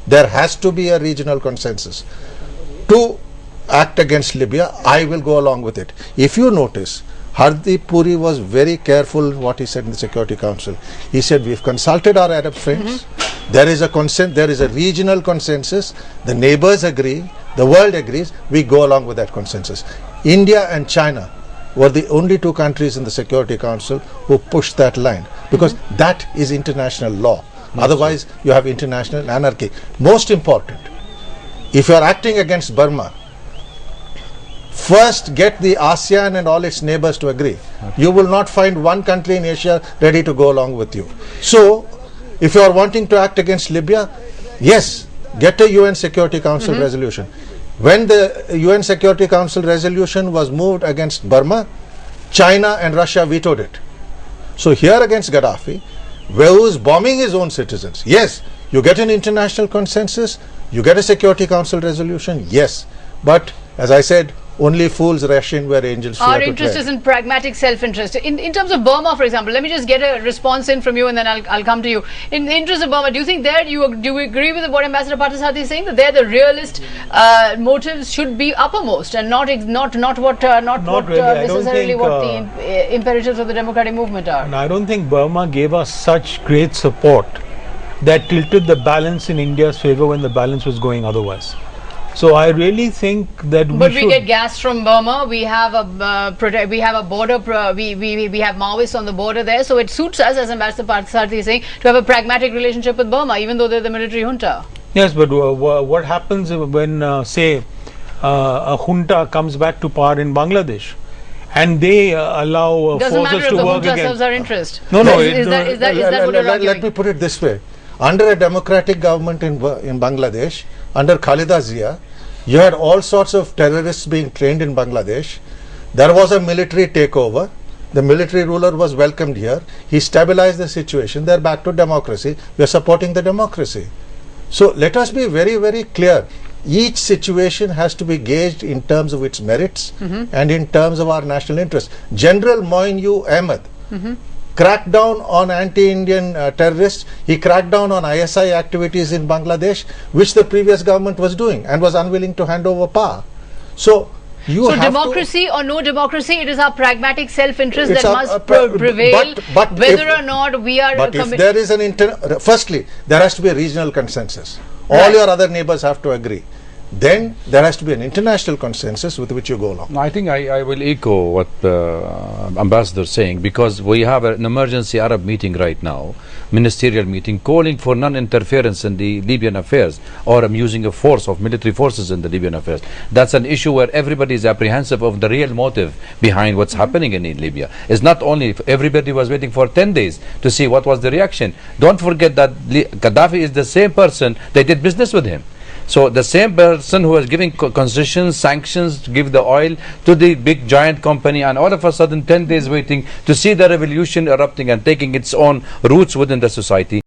there has to be a regional consensus to act against Libya. I will go along with it. If you notice, Hardeep Puri was very careful in what he said in the Security Council. He said, we've consulted our Arab friends. There is a consent, there is a regional consensus. The neighbors agree, the world agrees, we go along with that consensus. India and China were the only two countries in the Security Council who pushed that line, because that is international law. Otherwise, you have international anarchy. Most important, if you are acting against Burma, first get the ASEAN and all its neighbors to agree. You will not find one country in Asia ready to go along with you. So, if you are wanting to act against Libya, yes, get a UN Security Council resolution. When the UN Security Council resolution was moved against Burma, China and Russia vetoed it. So here against Gaddafi, who is bombing his own citizens, yes, you get an international consensus, you get a Security Council resolution, yes. But as I said, only fools rush in where angels fear to tread. Our interest is in pragmatic self-interest. In terms of Burma, for example, let me just get a response in from you and then I'll come to you. In the interest of Burma, do you think there, do you agree with what Ambassador Parthasarathi is saying, that there the realist motives should be uppermost and not necessarily what the imperatives of the democratic movement are? And I don't think Burma gave us such great support that tilted the balance in India's favor when the balance was going otherwise. So I really think that we get gas from Burma. We have a we have a border. We have Maoists on the border there. So it suits us, as Ambassador Parthasarathi is saying, to have a pragmatic relationship with Burma, even though they're the military junta. Yes, but what happens when, say, a junta comes back to power in Bangladesh, and they allow forces to work against? Doesn't matter if the junta serves our interest. No. Is that what you're arguing? Let me put it this way: under a democratic government in Bangladesh, under Khalida Zia, you had all sorts of terrorists being trained in Bangladesh. There was a military takeover. The military ruler was welcomed here. He stabilized the situation. They're back to democracy. We are supporting the democracy. So let us be very, very clear. Each situation has to be gauged in terms of its merits and in terms of our national interest. General Moin Ahmed cracked down on anti-Indian terrorists. He cracked down on ISI activities in Bangladesh, which the previous government was doing and was unwilling to hand over power. So democracy or no democracy, it is our pragmatic self-interest that must prevail, but whether or not we are... But if there is firstly, there has to be a regional consensus. All your other neighbors have to agree. Then there has to be an international consensus with which you go along. I think I will echo what Ambassador is saying, because we have an emergency Arab meeting right now, ministerial meeting, calling for non-interference in the Libyan affairs, or using a force of military forces in the Libyan affairs. That's an issue where everybody is apprehensive of the real motive behind what's happening in Libya. It's not only everybody was waiting for 10 days to see what was the reaction. Don't forget that Gaddafi is the same person they did business with him. So the same person who was giving concessions, sanctions to give the oil to the big giant company, and all of a sudden 10 days waiting to see the revolution erupting and taking its own roots within the society.